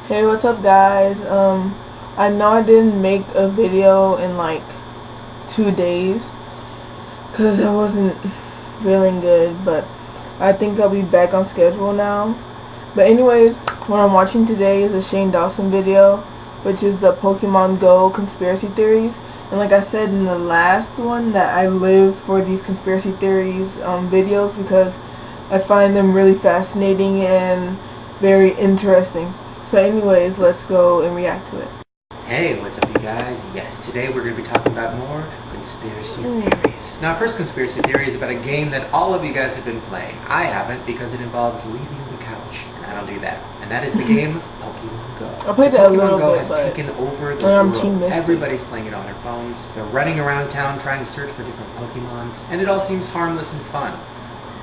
Hey, what's up, guys? I know I didn't make a video in like 2 days because I wasn't feeling good, but I think I'll be back on schedule now. But anyways, what I'm watching today is a Shane Dawson video, which is the Pokemon Go conspiracy theories. And like I said in the last one, that I live for these conspiracy theories videos because I find them really fascinating and very interesting. So anyways, let's go and react to it. Hey, what's up you guys? Yes, today we're going to be talking about more conspiracy theories. Now, our first conspiracy theory is about a game that all of you guys have been playing. I haven't because it involves leaving the couch, and I don't do that. And that is the game Pokemon Go. I played it a little Pokemon Go bit, has but taken over the world. Team Mystic. Everybody's playing it on their phones. They're running around town trying to search for different Pokemons, and it all seems harmless and fun.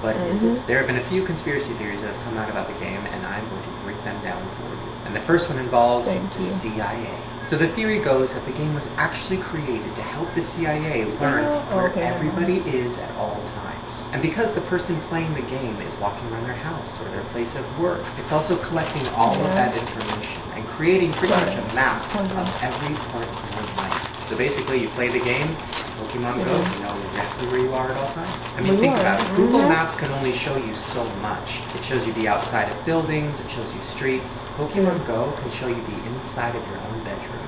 But is it? There have been a few conspiracy theories that have come out about the game, and I'm going to break them down for you. And the first one involves the CIA. So the theory goes that the game was actually created to help the CIA learn where everybody is at all times. And because the person playing the game is walking around their house or their place of work, it's also collecting all of that information and creating pretty much a map of every part of your life. So basically you play the game, Pokemon Go, you know exactly where you are at all times. I mean, think about it. Google Maps can only show you so much. It shows you the outside of buildings, it shows you streets. Pokemon Go can show you the inside of your own bedroom.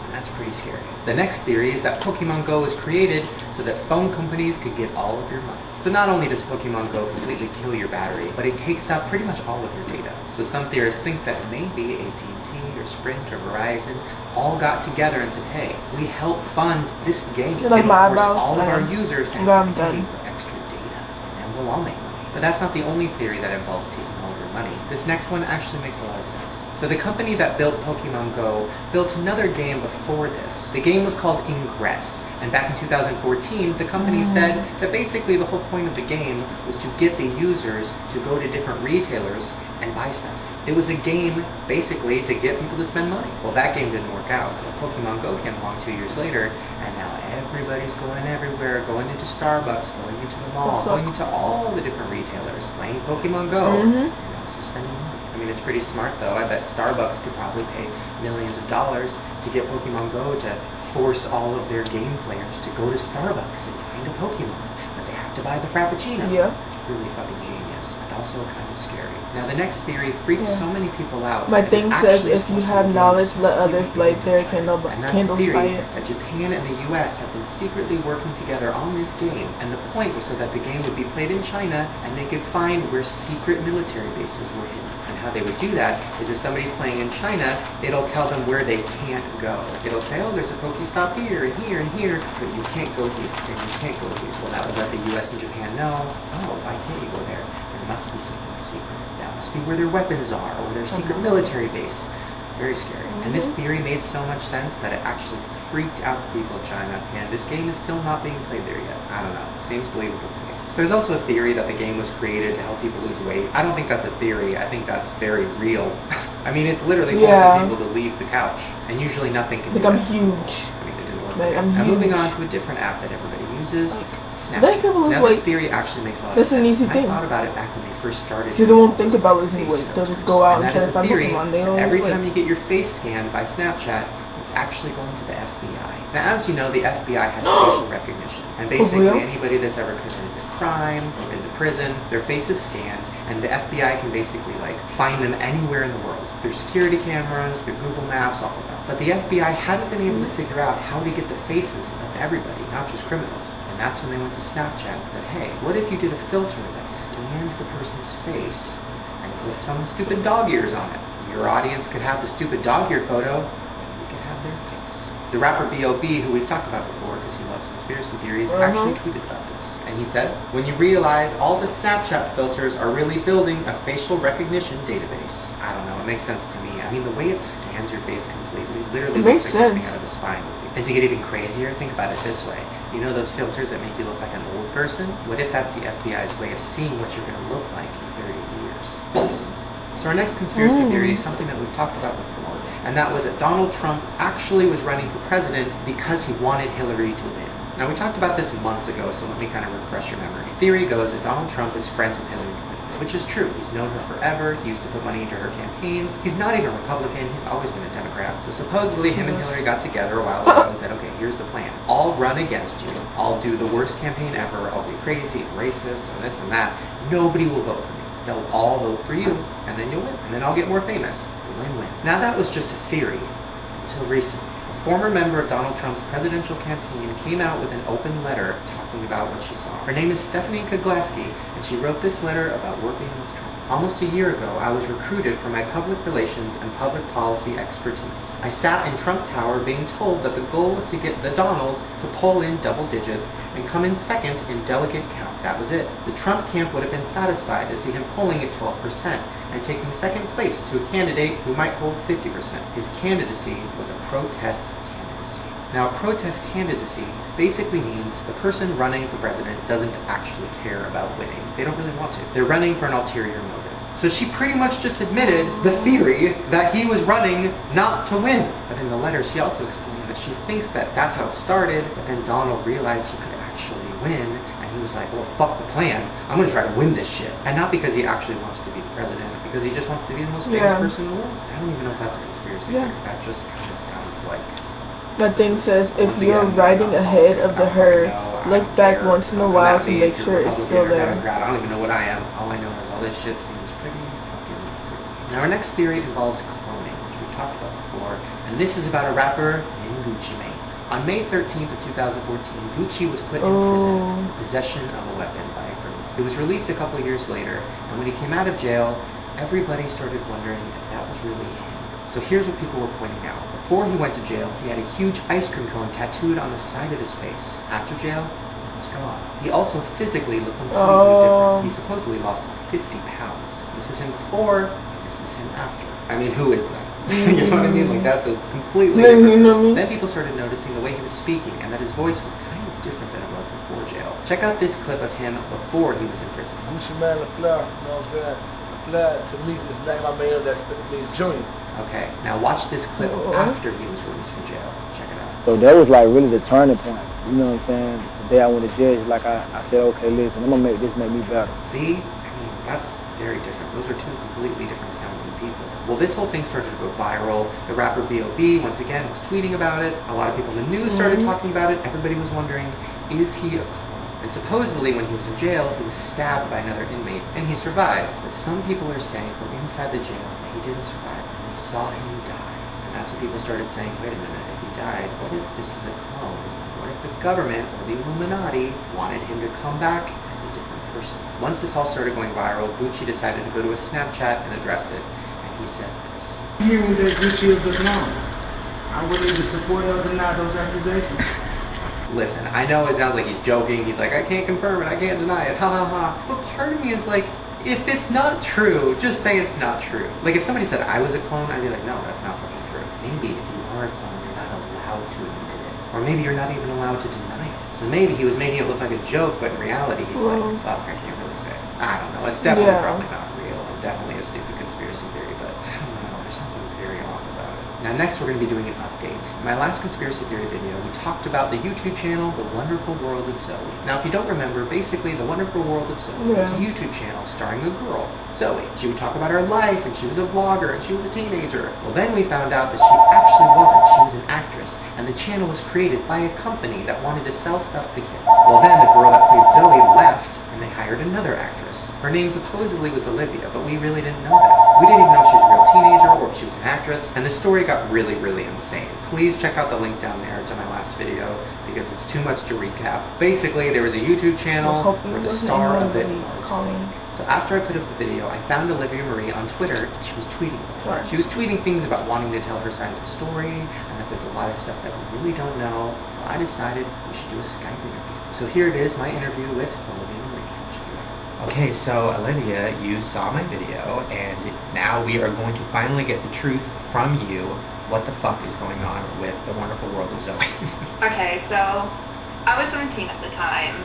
And that's pretty scary. The next theory is that Pokemon Go was created so that phone companies could get all of your money. So not only does Pokemon Go completely kill your battery, but it takes out pretty much all of your data. So some theorists think that maybe AT&T or Sprint or Verizon all got together and said, hey, we help fund this game. It'll force all of our users to have to pay for extra data, and we'll all make money. But that's not the only theory that involves taking all of your money. This next one actually makes a lot of sense. So the company that built Pokemon Go built another game before this. The game was called Ingress, and back in 2014, the company said that basically the whole point of the game was to get the users to go to different retailers and buy stuff. It was a game, basically, to get people to spend money. Well, that game didn't work out. Pokemon Go came along 2 years later, and now everybody's going everywhere, going into Starbucks, going into the mall, going into all the different retailers, playing Pokemon Go, and also spending money. I mean, it's pretty smart, though. I bet Starbucks could probably pay millions of dollars to get Pokemon Go to force all of their game players to go to Starbucks and find a Pokemon, but they have to buy the Frappuccino. Yeah. It's really fucking genius, and also kind of scary. Now, the next theory freaks so many people out. My thing says, if you have knowledge, let others light their candles by it. That Japan and the US have been secretly working together on this game, and the point was so that the game would be played in China, and they could find where secret military bases were hidden. And how they would do that is if somebody's playing in China, it'll tell them where they can't go. It'll say, oh, there's a Pokestop here, and here, and here, but you can't go here, and you can't go here. Well, that would let the US and Japan know, oh, why can't you go there? There must be something secret. That must be where their weapons are, or their secret military base. Very scary. And this theory made so much sense that it actually freaked out the people of China, and this game is still not being played there yet. I don't know. Seems believable to me. There's also a theory that the game was created to help people lose weight. I don't think that's a theory. I think that's very real. I mean, it's literally forcing people to leave the couch, and usually nothing can do that. I'm huge. I mean, it didn't work. Now, moving on to a different app that everybody uses, Snapchat. Now, this theory actually makes a lot of sense. That's an easy thing. I thought about it back when they first started. People won't think about losing weight. They'll just go out and try to find Pokemon. Every time you get your face scanned by Snapchat, it's actually going to the FBI. Now, as you know, the FBI has facial recognition. And basically, anybody that's ever committed a crime or been to prison, their face is scanned, and the FBI can basically, find them anywhere in the world. Through security cameras, through Google Maps, all of that. But the FBI hadn't been able to figure out how to get the faces of everybody, not just criminals. And that's when they went to Snapchat and said, hey, what if you did a filter that scanned the person's face and put some stupid dog ears on it? Your audience could have the stupid dog ear photo, and you could have their face. The rapper B.O.B., who we've talked about before because he loves conspiracy theories, actually tweeted about this. And he said, when you realize all the Snapchat filters are really building a facial recognition database. I don't know, it makes sense to me. I mean, the way it scans your face completely literally looks like something out of a spy movie. And to get even crazier, think about it this way. You know those filters that make you look like an old person? What if that's the FBI's way of seeing what you're going to look like in 30 years? So our next conspiracy theory is something that we've talked about before, and that was that Donald Trump actually was running for president because he wanted Hillary to win. Now, we talked about this months ago, so let me kind of refresh your memory. Theory goes that Donald Trump is friends with Hillary Clinton. which is true. He's known her forever. He used to put money into her campaigns. He's not even a Republican. He's always been a Democrat. So supposedly him and Hillary got together a while ago and said, okay, here's the plan. I'll run against you. I'll do the worst campaign ever. I'll be crazy and racist and this and that. Nobody will vote for me. They'll all vote for you, and then you'll win. And then I'll get more famous. It's a win-win. Now that was just a theory until recently. A former member of Donald Trump's presidential campaign came out with an open letter talking about what she saw. Her name is Stephanie Koglaski, and she wrote this letter about working with Trump. Almost a year ago, I was recruited for my public relations and public policy expertise. I sat in Trump Tower being told that the goal was to get the Donald to poll in double digits and come in second in delegate count. That was it. The Trump camp would have been satisfied to see him polling at 12% and taking second place to a candidate who might hold 50%. His candidacy was a protest candidacy. Now, a protest candidacy basically means the person running for president doesn't actually care about winning. They don't really want to. They're running for an ulterior motive. So she pretty much just admitted the theory that he was running not to win. But in the letter, she also explained that she thinks that that's how it started, but then Donald realized he could actually win, and he was like, well, fuck the plan. I'm going to try to win this shit. And not because he actually wants to be the president, because he just wants to be the most famous person in the world. I don't even know if that's a conspiracy theory. That just kind of sounds like... That thing says, if you're riding ahead of the herd, look back once in a while to make sure it's still there. I don't even know what I am. All I know is all this shit seems pretty fucking pretty. Now our next theory involves cloning, which we've talked about before, and this is about a rapper named Gucci Mane. On May 13th of 2014, Gucci was put in prison for possession of a weapon by a criminal. He was released a couple years later, and when he came out of jail, everybody started wondering if that was really him. So here's what people were pointing out. Before he went to jail, he had a huge ice cream cone tattooed on the side of his face. After jail, it was gone. He also physically looked completely different. He supposedly lost 50 pounds. This is him before, this is him after. I mean, who is that? You know what I mean? Like, that's a completely different person. Then people started noticing the way he was speaking and that his voice was kind of different than it was before jail. Check out this clip of him before he was in prison. Gucci Mane LaFleur, you know what I'm saying? LaFleur, to me, is the name I made up, that means junior. Okay, now watch this clip after he was released from jail. Check it out. So that was like really the turning point. You know what I'm saying? The day I went to jail, like I said, okay, listen, I'm gonna make this make me better. See? I mean, that's very different. Those are two completely different sounding people. Well, this whole thing started to go viral. The rapper B.O.B. once again was tweeting about it. A lot of people in the news started talking about it. Everybody was wondering, is he a clone? And supposedly when he was in jail, he was stabbed by another inmate, and he survived. But some people are saying from inside the jail that he didn't survive, and they saw him die. And that's when people started saying, wait a minute, if he died, what if this is a clone? What if the government or the Illuminati wanted him to come back as a different person? Once this all started going viral, Gucci decided to go to his Snapchat and address it, and he said this. Hearing that Gucci is a clone, I would either support or deny those accusations. Listen, I know it sounds like he's joking. He's like, I can't confirm it, I can't deny it, ha ha ha. But part of me is like, if it's not true, just say it's not true. Like if somebody said I was a clone, I'd be like, no, that's not fucking true. Maybe if you are a clone, you're not allowed to admit it. Or maybe you're not even allowed to deny it. So maybe he was making it look like a joke, but in reality, he's like, fuck, I can't really say. I don't know, it's definitely probably not real. It's definitely a stupid conspiracy theory, but I don't know, there's something very off about it. Now next we're going to be doing an update. In my last conspiracy theory video, we talked about the YouTube channel, The Wonderful World of Zoe. Now if you don't remember, basically The Wonderful World of Zoe was a YouTube channel starring a girl, Zoe. She would talk about her life, and she was a vlogger, and she was a teenager. Well then we found out that she actually wasn't. She was an actress, and the channel was created by a company that wanted to sell stuff to kids. Well then the girl that played Zoe left, and they hired another actress. Her name supposedly was Olivia, but we really didn't know that. We didn't even know if she was a real teenager or if she was an actress, and the story got really, really insane. Please check out the link down there to my last video, because it's too much to recap. Basically, there was a YouTube channel where the star of it was fake. So after I put up the video, I found Olivia Marie on Twitter, and she was tweeting. She was tweeting things about wanting to tell her side of the story, and that there's a lot of stuff that we really don't know, so I decided we should do a Skype interview. So here it is, my interview with Olivia Marie. Okay, so Olivia, you saw my video, and now we are going to finally get the truth from you. What the fuck is going on with The Wonderful World of Zoe? Okay, so I was 17 at the time,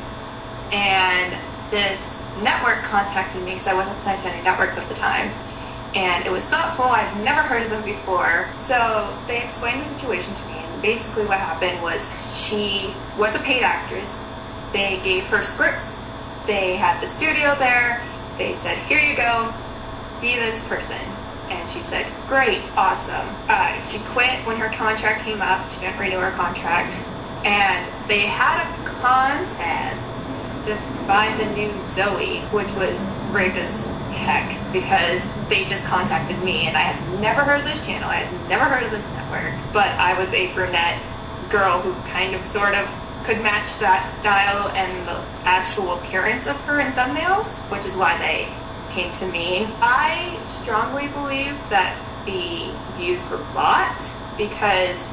and this network contacted me because I wasn't signed to any networks at the time, and it was thoughtful. I'd never heard of them before. So they explained the situation to me, and basically what happened was she was a paid actress. They gave her scripts. They had the studio there, they said, here you go, be this person. And she said, great, awesome. She quit when her contract came up. She didn't renew her contract. And they had a contest to find the new Zoe, which was rigged as heck because they just contacted me and I had never heard of this channel. I had never heard of this network. But I was a brunette girl who kind of sort of could match that style and the actual appearance of her in thumbnails, which is why they came to me. I strongly believe that the views were bought because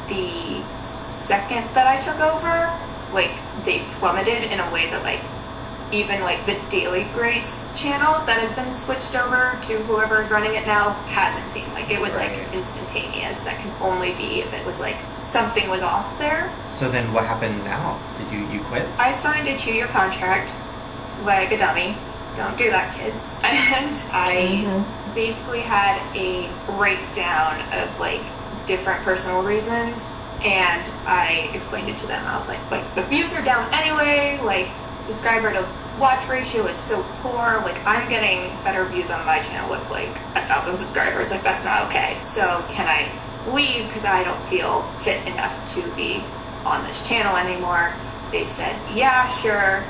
the second that I took over, like, they plummeted in a way that, like, even, like, the Daily Grace channel that has been switched over to whoever's running it now hasn't seen. Like, it was, like, instantaneous. That can only be if it was, like, something was off there. So then what happened now? Did you quit? I signed a 2-year contract like a dummy. Don't do that, kids. And I basically had a breakdown of, like, different personal reasons. And I explained it to them. I was like, the views are down anyway. Like, subscriber to watch ratio is so poor. Like, I'm getting better views on my channel with, like, 1,000 subscribers. Like, that's not okay. So can I leave because I don't feel fit enough to be on this channel anymore? They said, yeah, sure.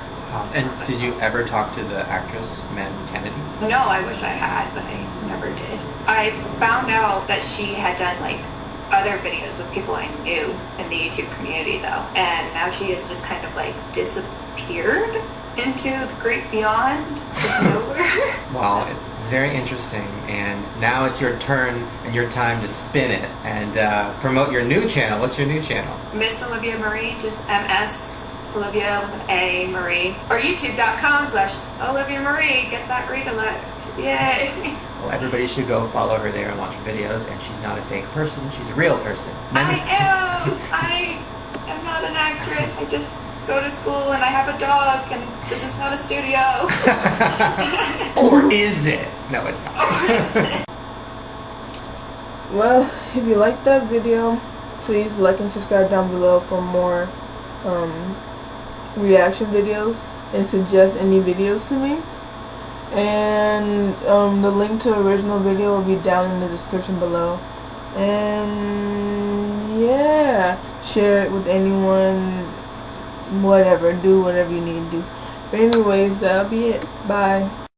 And did you ever talk to the actress, Mann Kennedy? No, I wish I had, but I never did. I found out that she had done, like, other videos with people I knew in the YouTube community, though. And now she has just kind of, like, disappeared into the great beyond of nowhere. Well, it's very interesting, and now it's your turn and your time to spin it and promote your new channel. What's your new channel? Miss Olivia Marie, just MS Olivia with A Marie, or youtube.com/Olivia Marie. Get that read-elect. Yay! Well, everybody should go follow her there and watch her videos, and she's not a fake person, she's a real person. I am not an actress. I just go to school and I have a dog, and this is not a studio. Or is it? No, it's not. Well, if you liked that video, please like and subscribe down below for more reaction videos, and suggest any videos to me. And the link to the original video will be down in the description below. And yeah, share it with anyone, whatever, do whatever you need to do. But anyways, that'll be it. Bye.